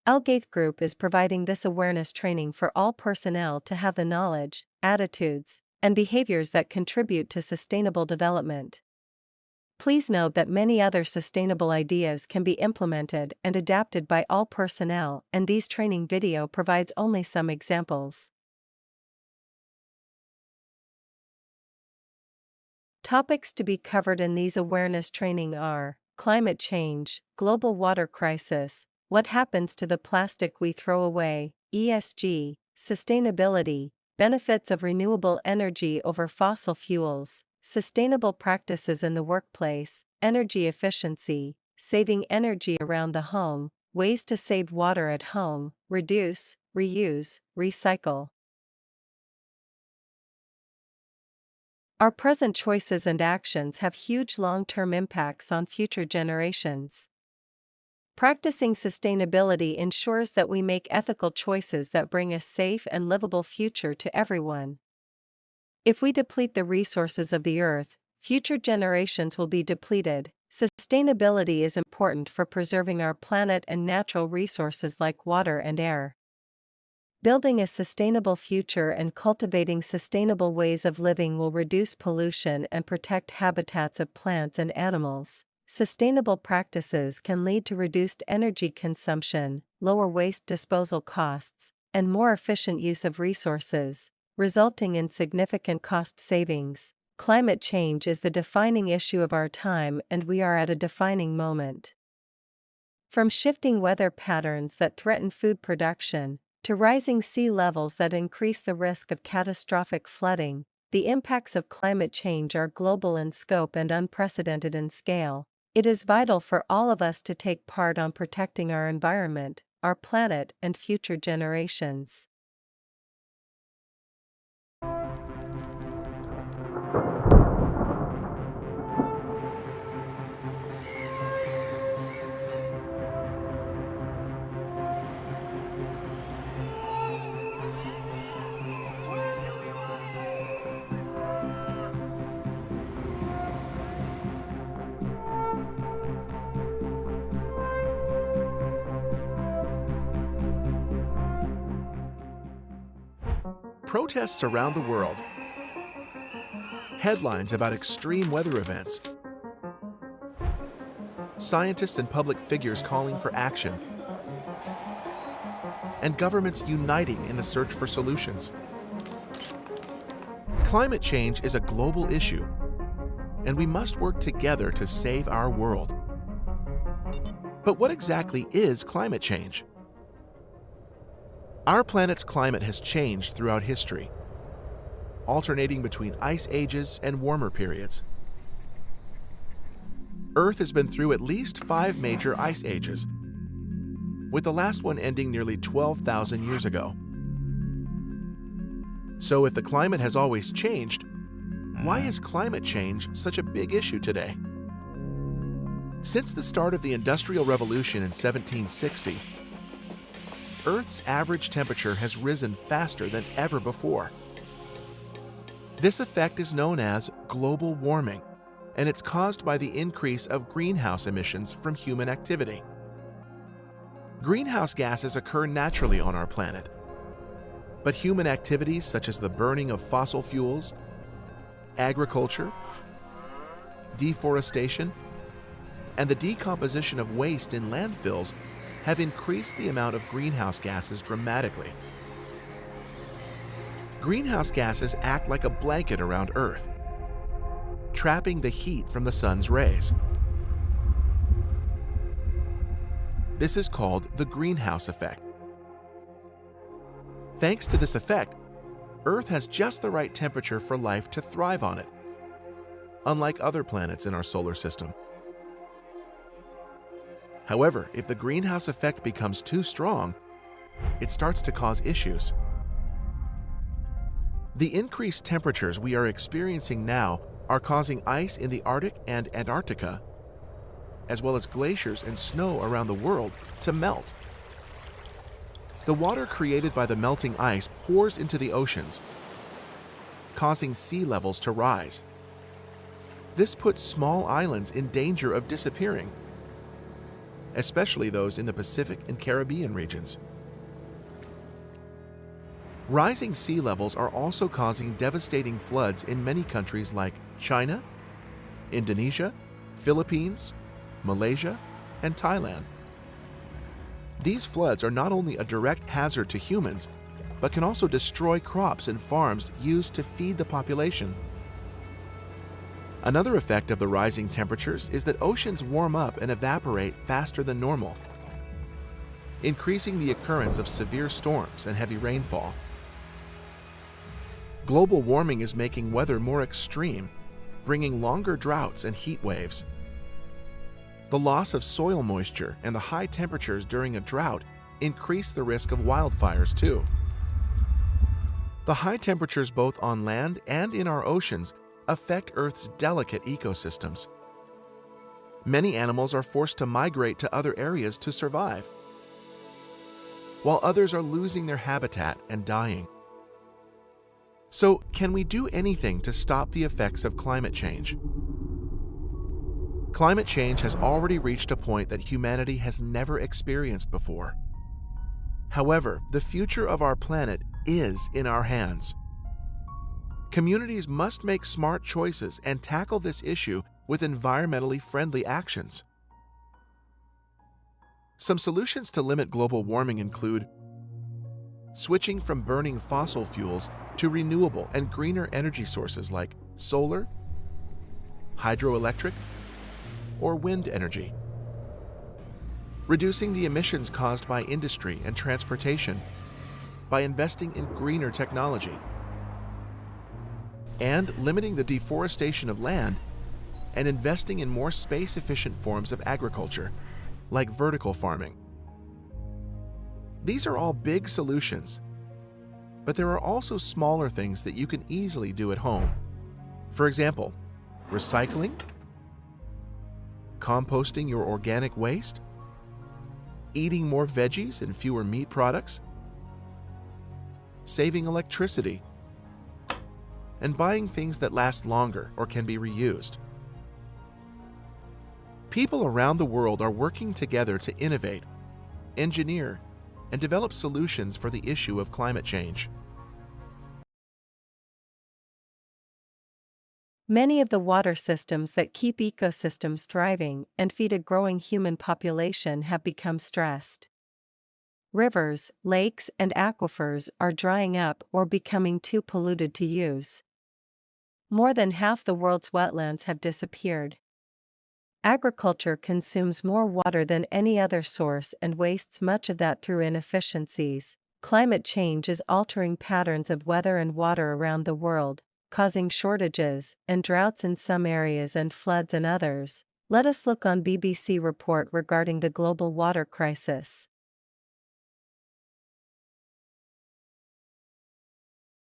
Algaith Group is providing this awareness training for all personnel to have the knowledge, attitudes, and behaviors that contribute to sustainable development. Please note that many other sustainable ideas can be implemented and adapted by all personnel, and these training video provides only some examples. Topics to be covered in these awareness training are climate change, global water crisis, what happens to the plastic we throw away, ESG, sustainability, benefits of renewable energy over fossil fuels, sustainable practices in the workplace, energy efficiency, saving energy around the home, ways to save water at home, reduce, reuse, recycle. Our present choices and actions have huge long-term impacts on future generations. Practicing sustainability ensures that we make ethical choices that bring a safe and livable future to everyone. If we deplete the resources of the earth, future generations will be depleted. Sustainability is important for preserving our planet and natural resources like water and air. Building a sustainable future and cultivating sustainable ways of living will reduce pollution and protect habitats of plants and animals. Sustainable practices can lead to reduced energy consumption, lower waste disposal costs, and more efficient use of resources, resulting in significant cost savings. Climate change is the defining issue of our time, and we are at a defining moment. From shifting weather patterns that threaten food production, to rising sea levels that increase the risk of catastrophic flooding, the impacts of climate change are global in scope and unprecedented in scale. It is vital for all of us to take part on protecting our environment, our planet, and future generations. Protests around the world, headlines about extreme weather events, scientists and public figures calling for action, and governments uniting in the search for solutions. Climate change is a global issue, and we must work together to save our world. But what exactly is climate change? Our planet's climate has changed throughout history, alternating between ice ages and warmer periods. Earth has been through at least 5 major ice ages, with the last one ending nearly 12,000 years ago. So if the climate has always changed, why is climate change such a big issue today? Since the start of the Industrial Revolution in 1760, Earth's average temperature has risen faster than ever before. This effect is known as global warming, and it's caused by the increase of greenhouse emissions from human activity. Greenhouse gases occur naturally on our planet, but human activities such as the burning of fossil fuels, agriculture, deforestation, and the decomposition of waste in landfills have increased the amount of greenhouse gases dramatically. Greenhouse gases act like a blanket around Earth, trapping the heat from the sun's rays. This is called the greenhouse effect. Thanks to this effect, Earth has just the right temperature for life to thrive on it, unlike other planets in our solar system. However, if the greenhouse effect becomes too strong, it starts to cause issues. The increased temperatures we are experiencing now are causing ice in the Arctic and Antarctica, as well as glaciers and snow around the world, to melt. The water created by the melting ice pours into the oceans, causing sea levels to rise. This puts small islands in danger of disappearing. especially those in the Pacific and Caribbean regions. Rising sea levels are also causing devastating floods in many countries like China, Indonesia, Philippines, Malaysia, and Thailand. These floods are not only a direct hazard to humans, but can also destroy crops and farms used to feed the population. Another effect of the rising temperatures is that oceans warm up and evaporate faster than normal, increasing the occurrence of severe storms and heavy rainfall. Global warming is making weather more extreme, bringing longer droughts and heat waves. The loss of soil moisture and the high temperatures during a drought increase the risk of wildfires too. The high temperatures both on land and in our oceans affect Earth's delicate ecosystems. Many animals are forced to migrate to other areas to survive, while others are losing their habitat and dying. So, can we do anything to stop the effects of climate change? Climate change has already reached a point that humanity has never experienced before. However, the future of our planet is in our hands. Communities must make smart choices and tackle this issue with environmentally friendly actions. Some solutions to limit global warming include switching from burning fossil fuels to renewable and greener energy sources like solar, hydroelectric, or wind energy. Reducing the emissions caused by industry and transportation by investing in greener technology. And limiting the deforestation of land and investing in more space-efficient forms of agriculture, like vertical farming. These are all big solutions, but there are also smaller things that you can easily do at home. For example, recycling, composting your organic waste, eating more veggies and fewer meat products, saving electricity, and buying things that last longer or can be reused. People around the world are working together to innovate, engineer, and develop solutions for the issue of climate change. Many of the water systems that keep ecosystems thriving and feed a growing human population have become stressed. Rivers, lakes, and aquifers are drying up or becoming too polluted to use. More than half the world's wetlands have disappeared. Agriculture consumes more water than any other source and wastes much of that through inefficiencies. Climate change is altering patterns of weather and water around the world, causing shortages and droughts in some areas and floods in others. Let us look on BBC report regarding the global water crisis.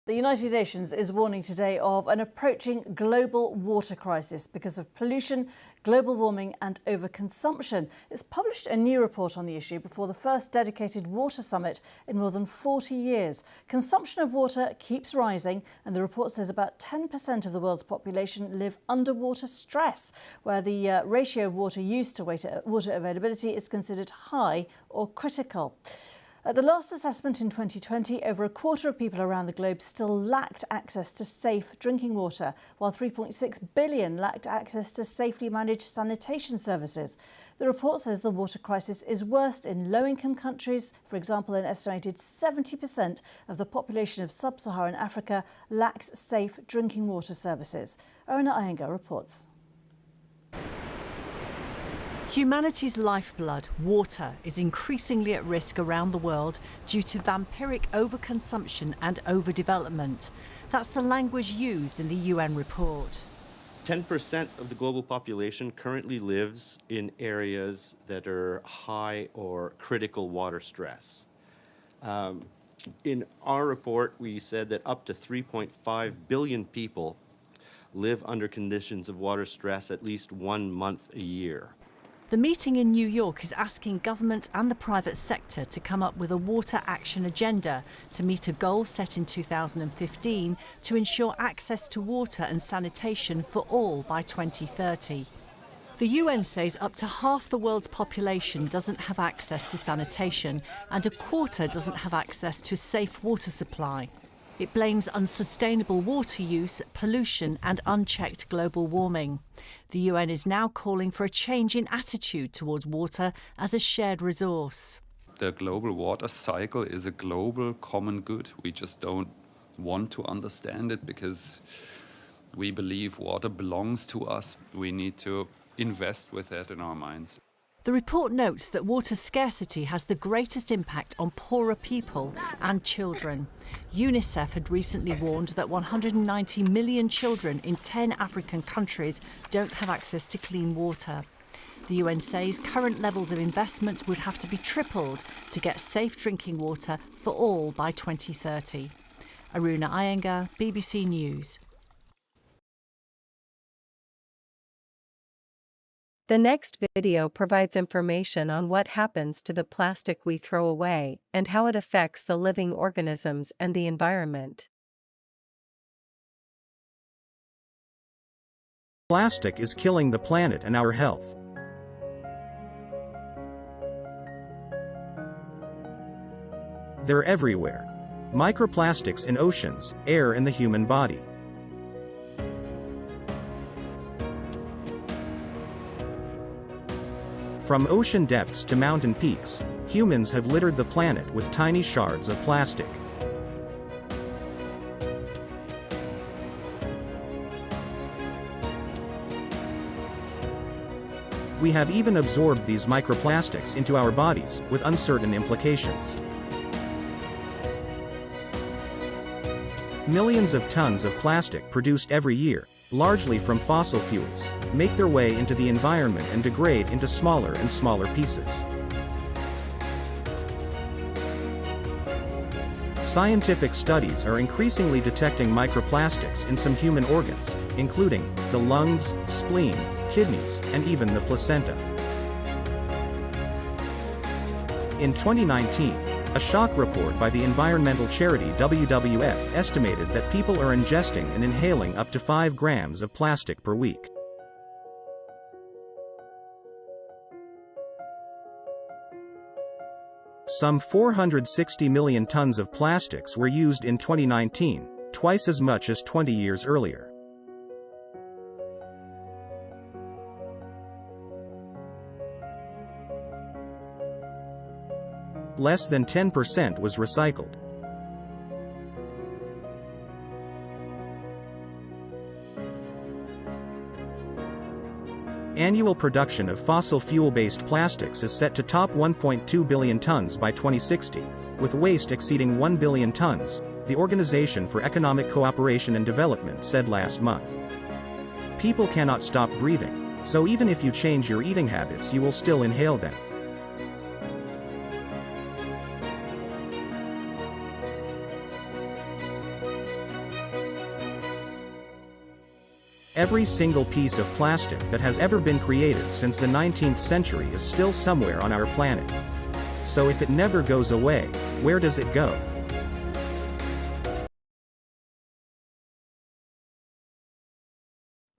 The United Nations is warning today of an approaching global water crisis because of pollution, global warming and overconsumption. It's published a new report on the issue before the first dedicated water summit in more than 40 years. Consumption of water keeps rising and the report says about 10% of the world's population live under water stress, where the ratio of water use to water availability is considered high or critical. At the last assessment in 2020, over a quarter of people around the globe still lacked access to safe drinking water, while 3.6 billion lacked access to safely managed sanitation services. The report says the water crisis is worst in low-income countries. For example, an estimated 70% of the population of sub-Saharan Africa lacks safe drinking water services. Orina Iyengar reports. Humanity's lifeblood, water, is increasingly at risk around the world due to vampiric overconsumption and overdevelopment. That's the language used in the UN report. 10% of the global population currently lives in areas that are high or critical water stress. In our report, we said that up to 3.5 billion people live under conditions of water stress at least 1 month a year. The meeting in New York is asking governments and the private sector to come up with a water action agenda to meet a goal set in 2015 to ensure access to water and sanitation for all by 2030. The UN says up to half the world's population doesn't have access to sanitation and a quarter doesn't have access to a safe water supply. It blames unsustainable water use, pollution and unchecked global warming. The UN is now calling for a change in attitude towards water as a shared resource. The global water cycle is a global common good. We just don't want to understand it because we believe water belongs to us. We need to invest with that in our minds. The report notes that water scarcity has the greatest impact on poorer people and children. UNICEF had recently warned that 190 million children in 10 African countries don't have access to clean water. The UN says current levels of investment would have to be tripled to get safe drinking water for all by 2030. Aruna Iyengar, BBC News. The next video provides information on what happens to the plastic we throw away and how it affects the living organisms and the environment. Plastic is killing the planet and our health. They're everywhere. Microplastics in oceans, air, and the human body. From ocean depths to mountain peaks, humans have littered the planet with tiny shards of plastic. We have even absorbed these microplastics into our bodies, with uncertain implications. Millions of tons of plastic produced every year, largely from fossil fuels, make their way into the environment and degrade into smaller and smaller pieces. Scientific studies are increasingly detecting microplastics in some human organs, including the lungs, spleen, kidneys, and even the placenta. In 2019, a shock report by the environmental charity WWF estimated that people are ingesting and inhaling up to 5 grams of plastic per week. Some 460 million tons of plastics were used in 2019, twice as much as 20 years earlier. Less than 10% was recycled. Annual production of fossil fuel-based plastics is set to top 1.2 billion tons by 2060, with waste exceeding 1 billion tons, the Organization for Economic Cooperation and Development said last month. People cannot stop breathing, so even if you change your eating habits, you will still inhale them. Every single piece of plastic that has ever been created since the 19th century is still somewhere on our planet. So if it never goes away, where does it go?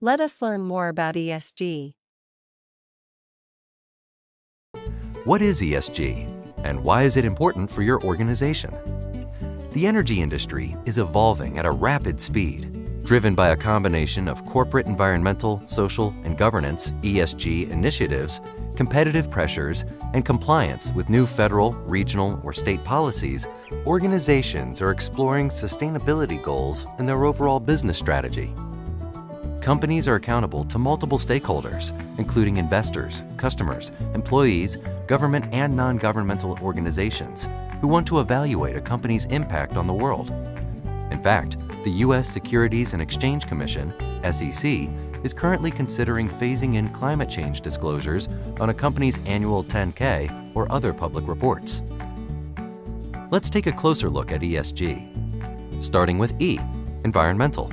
Let us learn more about ESG. What is ESG, and why is it important for your organization? The energy industry is evolving at a rapid speed, driven by a combination of corporate environmental, social, and governance (ESG) initiatives, competitive pressures, and compliance with new federal, regional, or state policies. Organizations are exploring sustainability goals in their overall business strategy. Companies are accountable to multiple stakeholders, including investors, customers, employees, government and non-governmental organizations, who want to evaluate a company's impact on the world. In fact, the U.S. Securities and Exchange Commission, SEC, is currently considering phasing in climate change disclosures on a company's annual 10-K or other public reports. Let's take a closer look at ESG. Starting with E, environmental.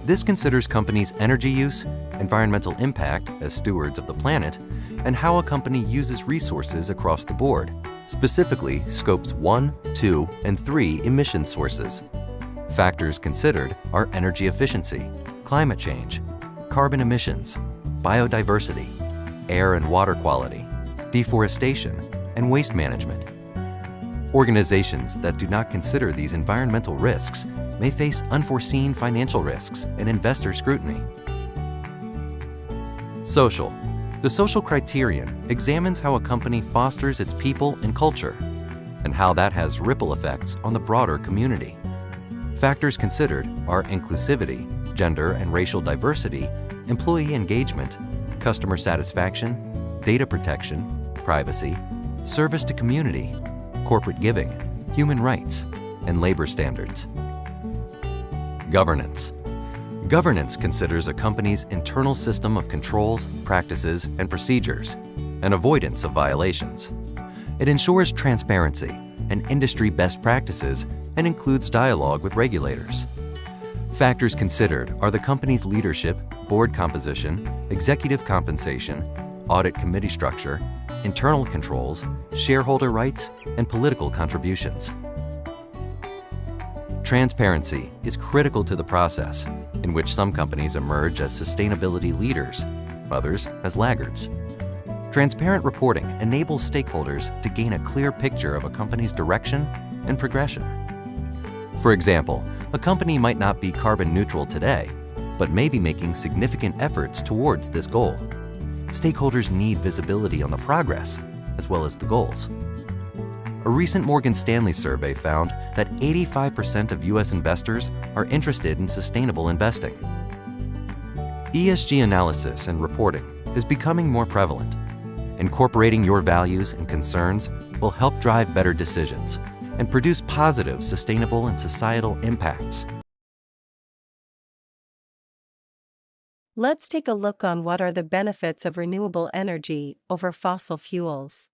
This considers companies' energy use, environmental impact as stewards of the planet, and how a company uses resources across the board, specifically scopes 1, 2, and 3 emission sources. Factors considered are energy efficiency, climate change, carbon emissions, biodiversity, air and water quality, deforestation, and waste management. Organizations that do not consider these environmental risks may face unforeseen financial risks and investor scrutiny. Social. The social criterion examines how a company fosters its people and culture, and how that has ripple effects on the broader community. Factors considered are inclusivity, gender and racial diversity, employee engagement, customer satisfaction, data protection, privacy, service to community, corporate giving, human rights, and labor standards. Governance. Governance considers a company's internal system of controls, practices, and procedures, and avoidance of violations. It ensures transparency and industry best practices and includes dialogue with regulators. Factors considered are the company's leadership, board composition, executive compensation, audit committee structure, internal controls, shareholder rights, and political contributions. Transparency is critical to the process, in which some companies emerge as sustainability leaders, others as laggards. Transparent reporting enables stakeholders to gain a clear picture of a company's direction and progression. For example, a company might not be carbon neutral today, but may be making significant efforts towards this goal. Stakeholders need visibility on the progress, as well as the goals. A recent Morgan Stanley survey found that 85% of U.S. investors are interested in sustainable investing. ESG analysis and reporting is becoming more prevalent. Incorporating your values and concerns will help drive better decisions and produce positive, sustainable, and societal impacts. Let's take a look on what are the benefits of renewable energy over fossil fuels.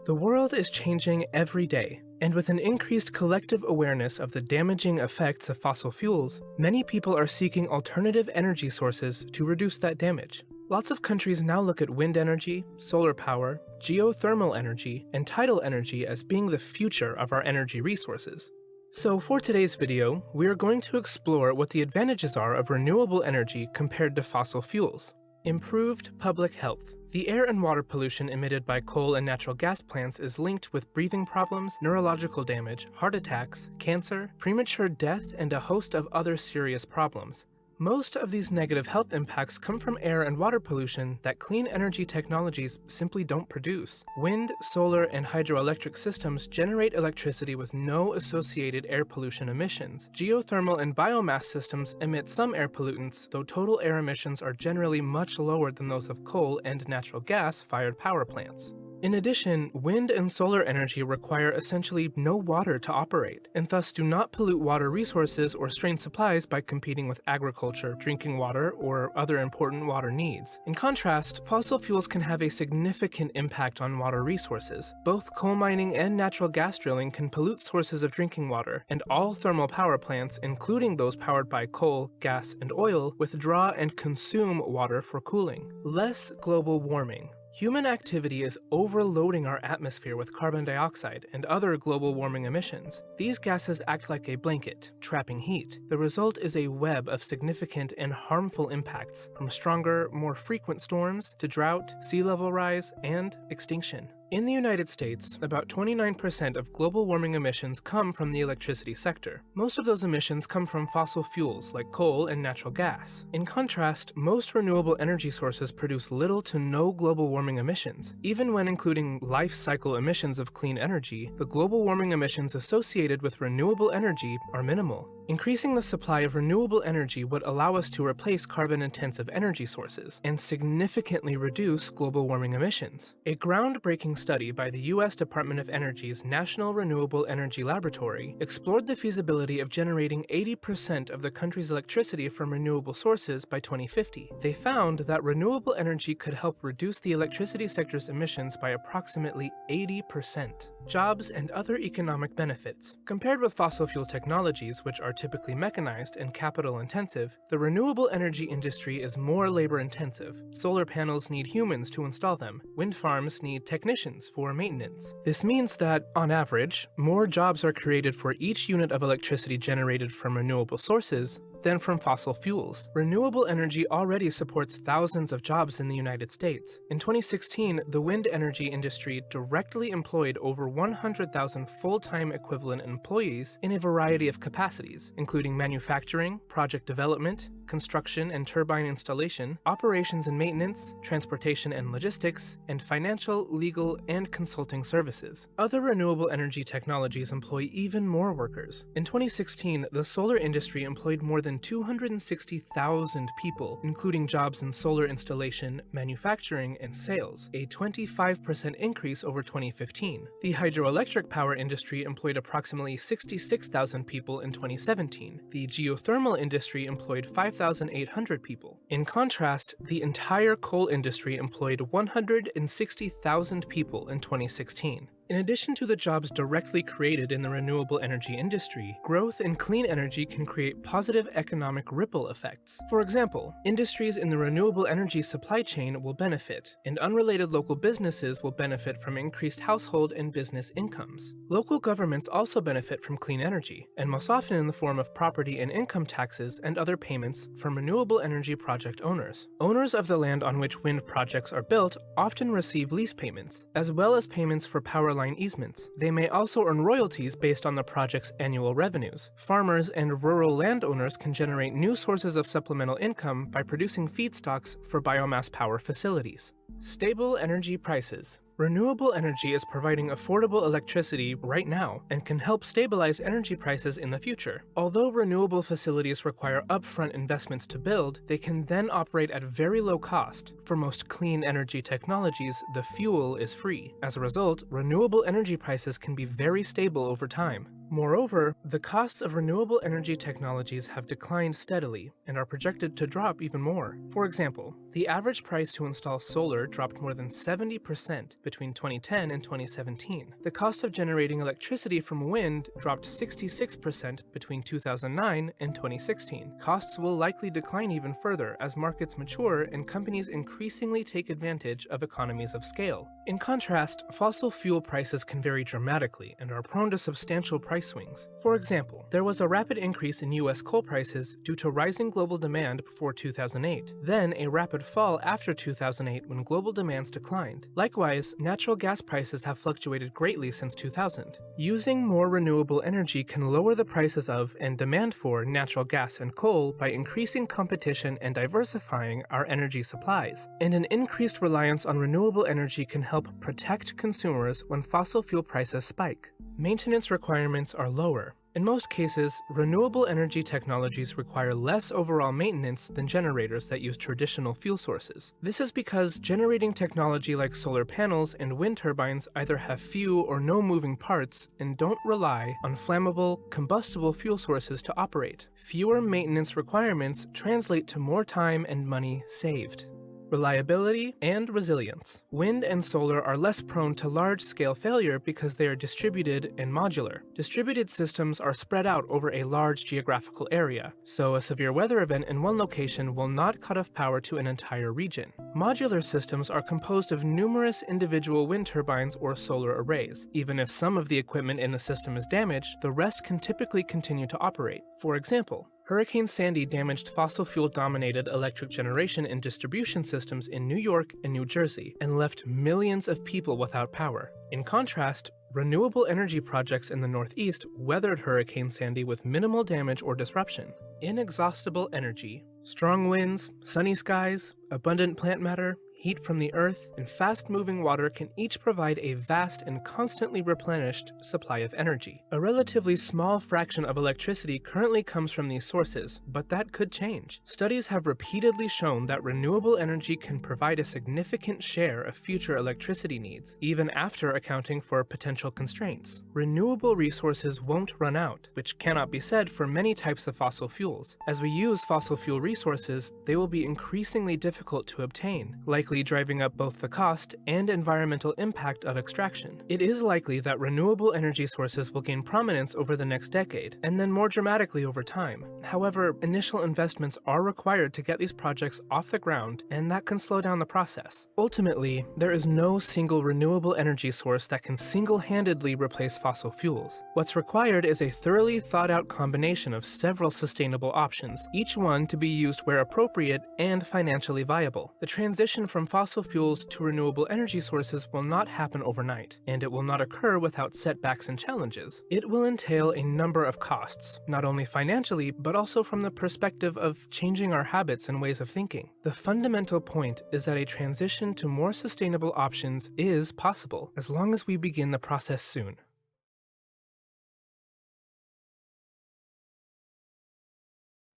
The world is changing every day, and with an increased collective awareness of the damaging effects of fossil fuels, many people are seeking alternative energy sources to reduce that damage. Lots of countries now look at wind energy, solar power, geothermal energy, and tidal energy as being the future of our energy resources. So for today's video, we are going to explore what the advantages are of renewable energy compared to fossil fuels. Improved public health. The air and water pollution emitted by coal and natural gas plants is linked with breathing problems, neurological damage, heart attacks, cancer, premature death, and a host of other serious problems. Most of these negative health impacts come from air and water pollution that clean energy technologies simply don't produce. Wind, solar, and hydroelectric systems generate electricity with no associated air pollution emissions. Geothermal and biomass systems emit some air pollutants, though total air emissions are generally much lower than those of coal and natural gas-fired power plants. In addition, wind and solar energy require essentially no water to operate, and thus do not pollute water resources or strain supplies by competing with agriculture, drinking water, or other important water needs. In contrast, fossil fuels can have a significant impact on water resources. Both coal mining and natural gas drilling can pollute sources of drinking water, and all thermal power plants, including those powered by coal, gas, and oil, withdraw and consume water for cooling. Less global warming. Human activity is overloading our atmosphere with carbon dioxide and other global warming emissions. These gases act like a blanket, trapping heat. The result is a web of significant and harmful impacts, from stronger, more frequent storms to drought, sea level rise, and extinction. In the United States, about 29% of global warming emissions come from the electricity sector. Most of those emissions come from fossil fuels like coal and natural gas. In contrast, most renewable energy sources produce little to no global warming emissions. Even when including life cycle emissions of clean energy, the global warming emissions associated with renewable energy are minimal. Increasing the supply of renewable energy would allow us to replace carbon-intensive energy sources and significantly reduce global warming emissions. A groundbreaking study by the U.S. Department of Energy's National Renewable Energy Laboratory explored the feasibility of generating 80% of the country's electricity from renewable sources by 2050. They found that renewable energy could help reduce the electricity sector's emissions by approximately 80%. Jobs and other economic benefits. Compared with fossil fuel technologies, which are typically mechanized and capital-intensive, the renewable energy industry is more labor-intensive. Solar panels need humans to install them. Wind farms need technicians for maintenance. This means that, on average, more jobs are created for each unit of electricity generated from renewable sources than from fossil fuels. Renewable energy already supports thousands of jobs in the United States. In 2016, the wind energy industry directly employed over 100,000 full-time equivalent employees in a variety of capacities, including manufacturing, project development, construction and turbine installation, operations and maintenance, transportation and logistics, and financial, legal, and consulting services. Other renewable energy technologies employ even more workers. In 2016, the solar industry employed more than 260,000 people, including jobs in solar installation, manufacturing, and sales, a 25% increase over 2015. The hydroelectric power industry employed approximately 66,000 people in 2017. The geothermal industry employed 5,800 people. In contrast, the entire coal industry employed 160,000 people in 2016. In addition to the jobs directly created in the renewable energy industry, growth in clean energy can create positive economic ripple effects. For example, industries in the renewable energy supply chain will benefit, and unrelated local businesses will benefit from increased household and business incomes. Local governments also benefit from clean energy, and most often in the form of property and income taxes and other payments from renewable energy project owners. Owners of the land on which wind projects are built often receive lease payments, as well as payments for power line easements. They may also earn royalties based on the project's annual revenues. Farmers and rural landowners can generate new sources of supplemental income by producing feedstocks for biomass power facilities. Stable energy prices. Renewable energy is providing affordable electricity right now and can help stabilize energy prices in the future. Although renewable facilities require upfront investments to build, they can then operate at very low cost. For most clean energy technologies, the fuel is free. As a result, renewable energy prices can be very stable over time. Moreover, the costs of renewable energy technologies have declined steadily and are projected to drop even more. For example, the average price to install solar dropped more than 70% between 2010 and 2017. The cost of generating electricity from wind dropped 66% between 2009 and 2016. Costs will likely decline even further as markets mature and companies increasingly take advantage of economies of scale. In contrast, fossil fuel prices can vary dramatically and are prone to substantial price swings. For example, there was a rapid increase in U.S. coal prices due to rising global demand before 2008, then a rapid fall after 2008 when global demands declined. Likewise, natural gas prices have fluctuated greatly since 2000. Using more renewable energy can lower the prices of and demand for natural gas and coal by increasing competition and diversifying our energy supplies. And an increased reliance on renewable energy can help protect consumers when fossil fuel prices spike. Maintenance requirements are lower. In most cases, renewable energy technologies require less overall maintenance than generators that use traditional fuel sources. This is because generating technology like solar panels and wind turbines either have few or no moving parts and don't rely on flammable, combustible fuel sources to operate. Fewer maintenance requirements translate to more time and money saved. Reliability and resilience. Wind and solar are less prone to large-scale failure because they are distributed and modular. Distributed systems are spread out over a large geographical area, so a severe weather event in one location will not cut off power to an entire region. Modular systems are composed of numerous individual wind turbines or solar arrays. Even if some of the equipment in the system is damaged, the rest can typically continue to operate. For example, Hurricane Sandy damaged fossil fuel-dominated electric generation and distribution systems in New York and New Jersey and left millions of people without power. In contrast, renewable energy projects in the Northeast weathered Hurricane Sandy with minimal damage or disruption. Inexhaustible energy. Strong winds, sunny skies, abundant plant matter, heat from the earth, and fast-moving water can each provide a vast and constantly replenished supply of energy. A relatively small fraction of electricity currently comes from these sources, but that could change. Studies have repeatedly shown that renewable energy can provide a significant share of future electricity needs, even after accounting for potential constraints. Renewable resources won't run out, which cannot be said for many types of fossil fuels. As we use fossil fuel resources, they will be increasingly difficult to obtain, like likely driving up both the cost and environmental impact of extraction. It is likely that renewable energy sources will gain prominence over the next decade, and then more dramatically over time. However, initial investments are required to get these projects off the ground, and that can slow down the process. Ultimately, there is no single renewable energy source that can single-handedly replace fossil fuels. What's required is a thoroughly thought-out combination of several sustainable options, each one to be used where appropriate and financially viable. The transition from fossil fuels to renewable energy sources will not happen overnight, and it will not occur without setbacks and challenges. It will entail a number of costs, not only financially, but also from the perspective of changing our habits and ways of thinking. The fundamental point is that a transition to more sustainable options is possible, as long as we begin the process soon.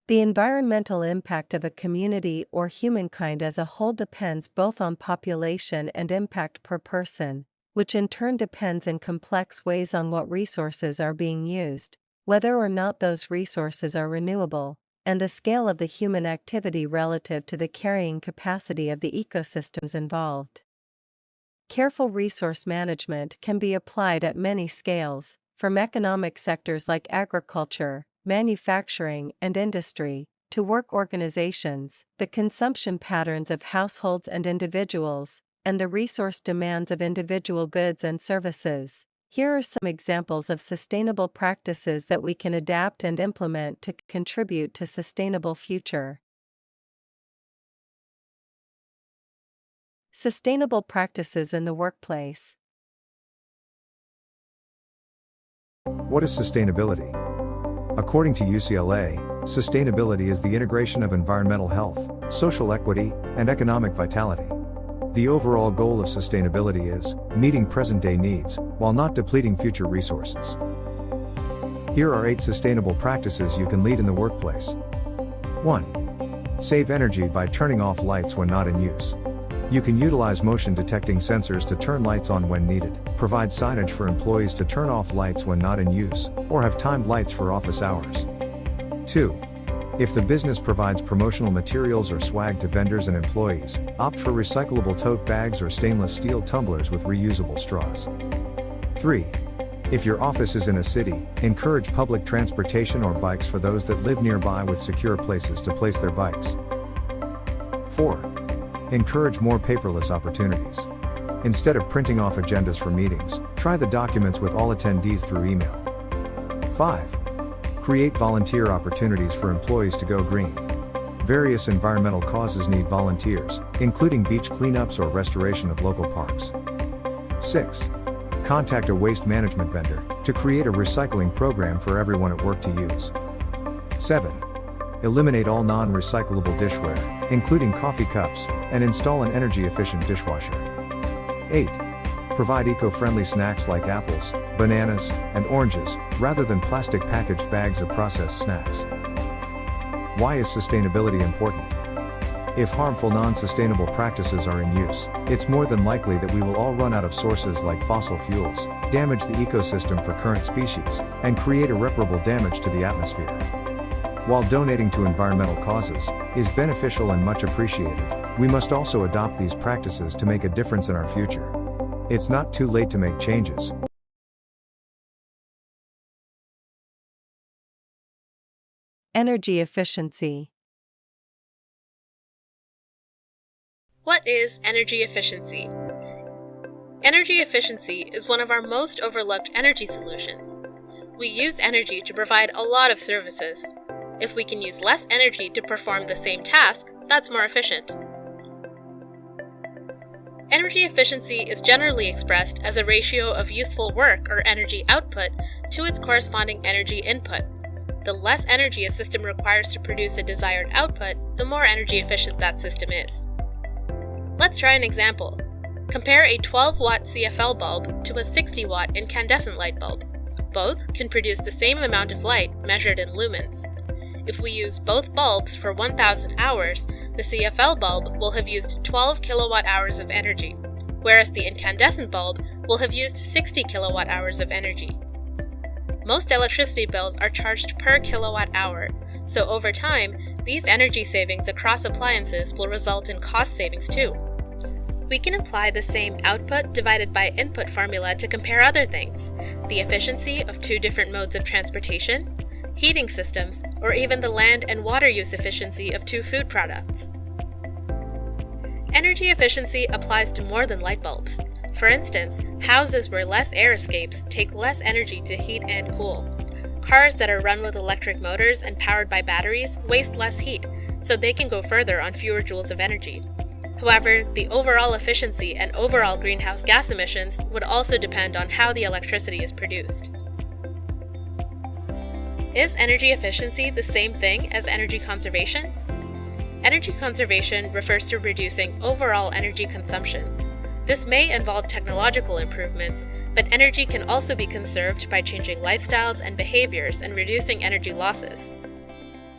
The environmental impact of a community or humankind as a whole depends both on population and impact per person, which in turn depends in complex ways on what resources are being used, whether or not those resources are renewable, and the scale of the human activity relative to the carrying capacity of the ecosystems involved. Careful resource management can be applied at many scales, from economic sectors like agriculture, manufacturing, and industry, to work organizations, the consumption patterns of households and individuals, and the resource demands of individual goods and services. Here are some examples of sustainable practices that we can adapt and implement to contribute to a sustainable future. Sustainable practices in the workplace. What is sustainability? According to UCLA, sustainability is the integration of environmental health, social equity, and economic vitality. The overall goal of sustainability is meeting present-day needs while not depleting future resources. Here are 8 sustainable practices you can lead in the workplace. 1. Save energy by turning off lights when not in use. You can utilize motion-detecting sensors to turn lights on when needed, provide signage for employees to turn off lights when not in use, or have timed lights for office hours. 2. If the business provides promotional materials or swag to vendors and employees, opt for recyclable tote bags or stainless steel tumblers with reusable straws. 3. If your office is in a city, encourage public transportation or bikes for those that live nearby with secure places to place their bikes. 4. Encourage more paperless opportunities. Instead of printing off agendas for meetings, try the documents with all attendees through email. 5. Create volunteer opportunities for employees to go green. Various environmental causes need volunteers, including beach cleanups or restoration of local parks. 6. Contact a waste management vendor to create a recycling program for everyone at work to use. 7. Eliminate all non-recyclable dishware, including coffee cups, and install an energy-efficient dishwasher. 8. Provide eco-friendly snacks like apples, bananas, and oranges, rather than plastic packaged bags of processed snacks. Why is sustainability important? If harmful non-sustainable practices are in use, it's more than likely that we will all run out of sources like fossil fuels, damage the ecosystem for current species, and create irreparable damage to the atmosphere. While donating to environmental causes is beneficial and much appreciated, we must also adopt these practices to make a difference in our future. It's not too late to make changes. Energy efficiency. What is energy efficiency? Energy efficiency is one of our most overlooked energy solutions. We use energy to provide a lot of services. If we can use less energy to perform the same task, that's more efficient. Energy efficiency is generally expressed as a ratio of useful work or energy output to its corresponding energy input. The less energy a system requires to produce a desired output, the more energy efficient that system is. Let's try an example. Compare a 12-watt CFL bulb to a 60-watt incandescent light bulb. Both can produce the same amount of light measured in lumens. If we use both bulbs for 1,000 hours, the CFL bulb will have used 12 kilowatt hours of energy, whereas the incandescent bulb will have used 60 kilowatt hours of energy. Most electricity bills are charged per kilowatt hour, so over time, these energy savings across appliances will result in cost savings too. We can apply the same output divided by input formula to compare other things, the efficiency of two different modes of transportation, heating systems, or even the land and water use efficiency of two food products. Energy efficiency applies to more than light bulbs. For instance, houses where less air escapes take less energy to heat and cool. Cars that are run with electric motors and powered by batteries waste less heat, so they can go further on fewer joules of energy. However, the overall efficiency and overall greenhouse gas emissions would also depend on how the electricity is produced. Is energy efficiency the same thing as energy conservation? Energy conservation refers to reducing overall energy consumption. This may involve technological improvements, but energy can also be conserved by changing lifestyles and behaviors and reducing energy losses.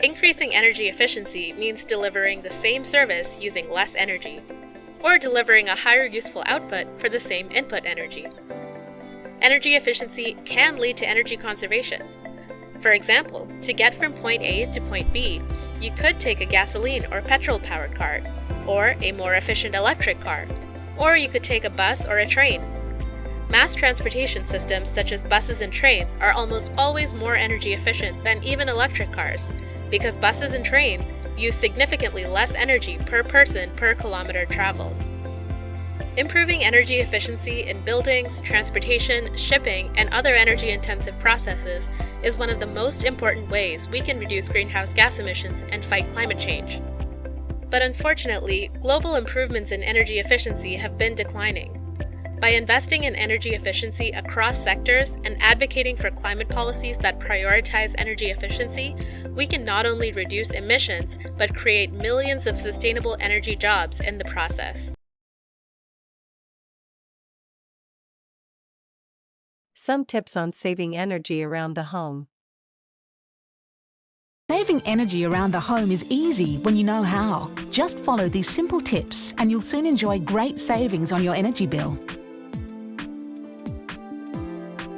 Increasing energy efficiency means delivering the same service using less energy, or delivering a higher useful output for the same input energy. Energy efficiency can lead to energy conservation. For example, to get from point A to point B, you could take a gasoline or petrol-powered car, or a more efficient electric car, or you could take a bus or a train. Mass transportation systems such as buses and trains are almost always more energy efficient than even electric cars, because buses and trains use significantly less energy per person per kilometer traveled. Improving energy efficiency in buildings, transportation, shipping, and other energy-intensive processes is one of the most important ways we can reduce greenhouse gas emissions and fight climate change. But unfortunately, global improvements in energy efficiency have been declining. By investing in energy efficiency across sectors and advocating for climate policies that prioritize energy efficiency, we can not only reduce emissions, but create millions of sustainable energy jobs in the process. Some tips on saving energy around the home. Saving energy around the home is easy when you know how. Just follow these simple tips and you'll soon enjoy great savings on your energy bill.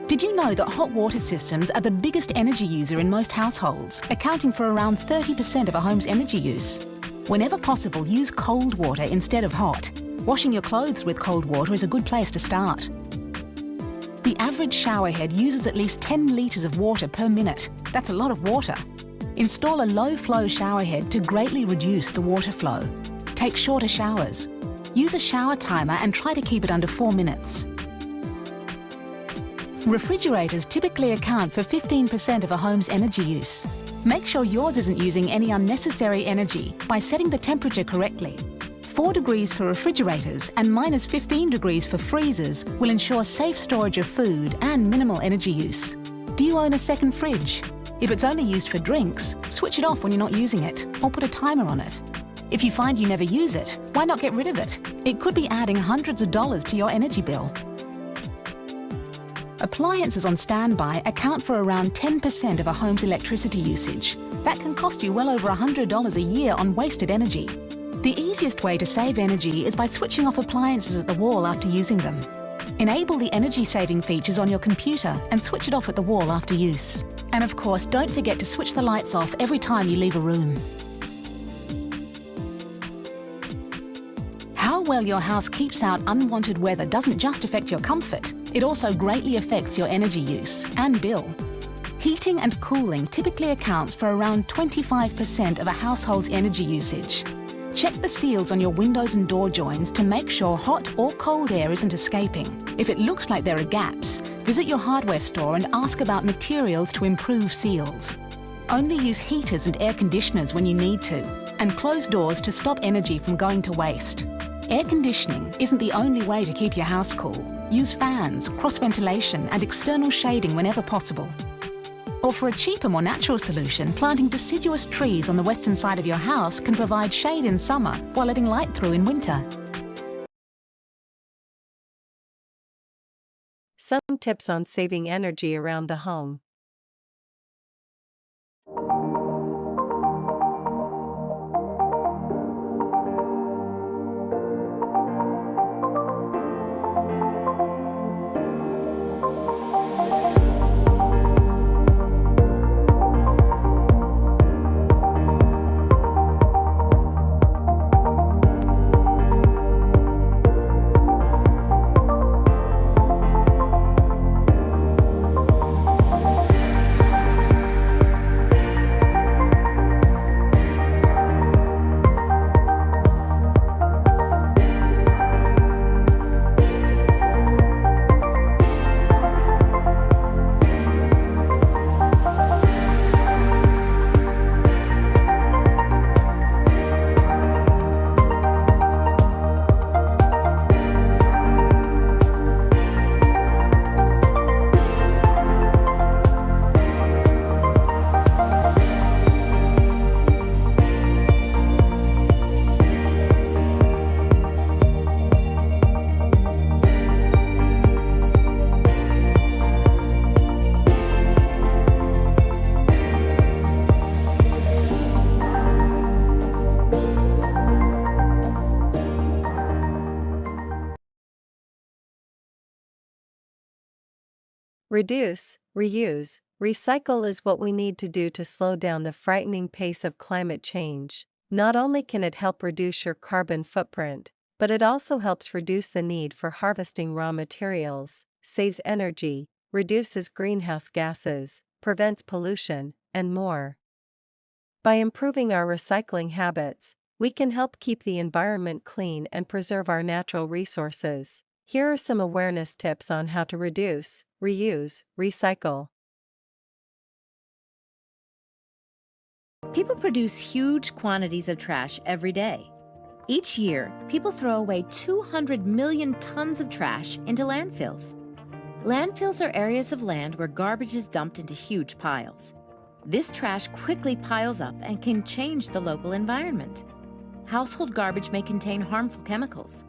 Did you know that hot water systems are the biggest energy user in most households, accounting for around 30% of a home's energy use? Whenever possible, use cold water instead of hot. Washing your clothes with cold water is a good place to start. The average shower head uses at least 10 litres of water per minute. That's a lot of water. Install a low-flow shower head to greatly reduce the water flow. Take shorter showers. Use a shower timer and try to keep it under 4 minutes. Refrigerators typically account for 15% of a home's energy use. Make sure yours isn't using any unnecessary energy by setting the temperature correctly. 4 degrees for refrigerators and -15 degrees for freezers will ensure safe storage of food and minimal energy use. Do you own a second fridge? If it's only used for drinks, switch it off when you're not using it, or put a timer on it. If you find you never use it, why not get rid of it? It could be adding hundreds of dollars to your energy bill. Appliances on standby account for around 10% of a home's electricity usage. That can cost you well over $100 a year on wasted energy. The easiest way to save energy is by switching off appliances at the wall after using them. Enable the energy-saving features on your computer and switch it off at the wall after use. And of course, don't forget to switch the lights off every time you leave a room. How well your house keeps out unwanted weather doesn't just affect your comfort, it also greatly affects your energy use and bill. Heating and cooling typically accounts for around 25% of a household's energy usage. Check the seals on your windows and door joins to make sure hot or cold air isn't escaping. If it looks like there are gaps, visit your hardware store and ask about materials to improve seals. Only use heaters and air conditioners when you need to, and close doors to stop energy from going to waste. Air conditioning isn't the only way to keep your house cool. Use fans, cross-ventilation and external shading whenever possible. Or for a cheaper, more natural solution, planting deciduous trees on the western side of your house can provide shade in summer while letting light through in winter. Some tips on saving energy around the home. Reduce, reuse, recycle is what we need to do to slow down the frightening pace of climate change. Not only can it help reduce your carbon footprint, but it also helps reduce the need for harvesting raw materials, saves energy, reduces greenhouse gases, prevents pollution, and more. By improving our recycling habits, we can help keep the environment clean and preserve our natural resources. Here are some awareness tips on how to reduce, reuse, recycle. People produce huge quantities of trash every day. Each year, people throw away 200 million tons of trash into landfills. Landfills are areas of land where garbage is dumped into huge piles. This trash quickly piles up and can change the local environment. Household garbage may contain harmful chemicals.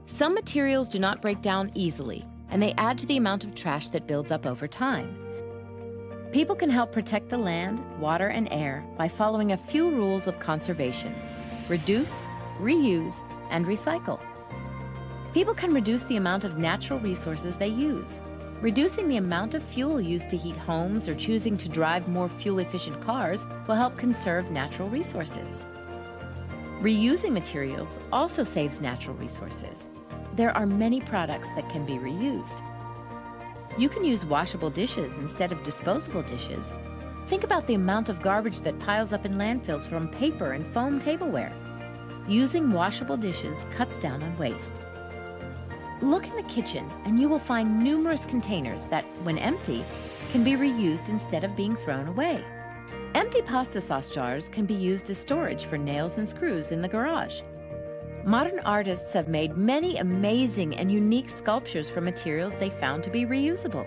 Some materials do not break down easily, and they add to the amount of trash that builds up over time. People can help protect the land, water, and air by following a few rules of conservation: reduce, reuse, and recycle. People can reduce the amount of natural resources they use. Reducing the amount of fuel used to heat homes or choosing to drive more fuel-efficient cars will help conserve natural resources. Reusing materials also saves natural resources. There are many products that can be reused. You can use washable dishes instead of disposable dishes. Think about the amount of garbage that piles up in landfills from paper and foam tableware. Using washable dishes cuts down on waste. Look in the kitchen and you will find numerous containers that, when empty, can be reused instead of being thrown away. Empty pasta sauce jars can be used as storage for nails and screws in the garage. Modern artists have made many amazing and unique sculptures from materials they found to be reusable.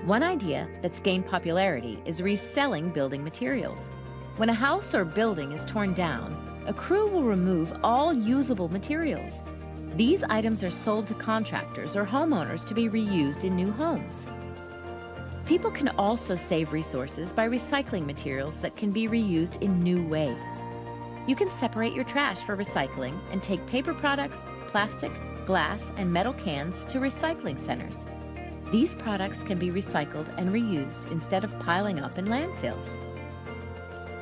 One idea that's gained popularity is reselling building materials. When a house or building is torn down, a crew will remove all usable materials. These items are sold to contractors or homeowners to be reused in new homes. People can also save resources by recycling materials that can be reused in new ways. You can separate your trash for recycling and take paper products, plastic, glass, and metal cans to recycling centers. These products can be recycled and reused instead of piling up in landfills.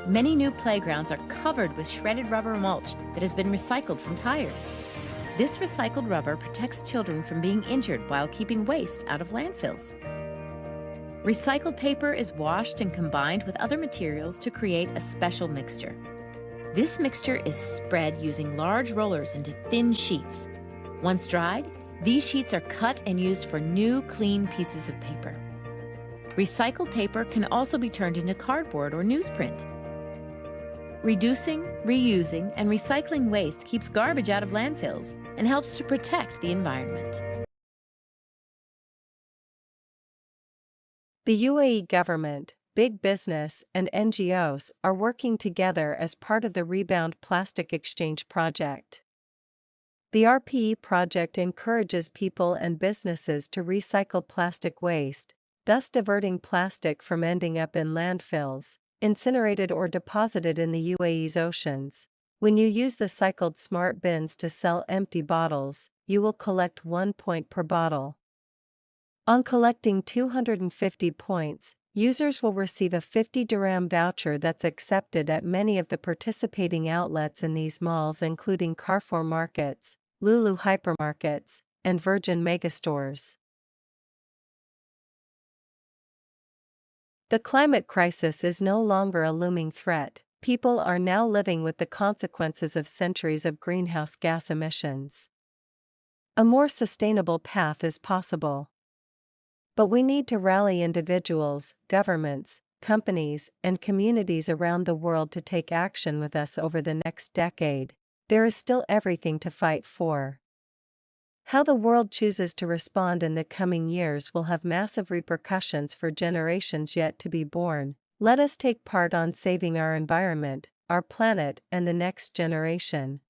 Many new playgrounds are covered with shredded rubber mulch that has been recycled from tires. This recycled rubber protects children from being injured while keeping waste out of landfills. Recycled paper is washed and combined with other materials to create a special mixture. This mixture is spread using large rollers into thin sheets. Once dried, these sheets are cut and used for new, clean pieces of paper. Recycled paper can also be turned into cardboard or newsprint. Reducing, reusing, and recycling waste keeps garbage out of landfills and helps to protect the environment. The UAE government, big business, and NGOs are working together as part of the Rebound Plastic Exchange project. The RPE project encourages people and businesses to recycle plastic waste, thus diverting plastic from ending up in landfills, incinerated or deposited in the UAE's oceans. When you use the cycled smart bins to sell empty bottles, you will collect 1 point per bottle. On collecting 250 points, users will receive a 50 dirham voucher that's accepted at many of the participating outlets in these malls, including Carrefour markets, Lulu hypermarkets, and Virgin megastores. The climate crisis is no longer a looming threat. People are now living with the consequences of centuries of greenhouse gas emissions. A more sustainable path is possible. But we need to rally individuals, governments, companies, and communities around the world to take action with us over the next decade. There is still everything to fight for. How the world chooses to respond in the coming years will have massive repercussions for generations yet to be born. Let us take part on saving our environment, our planet, and the next generation.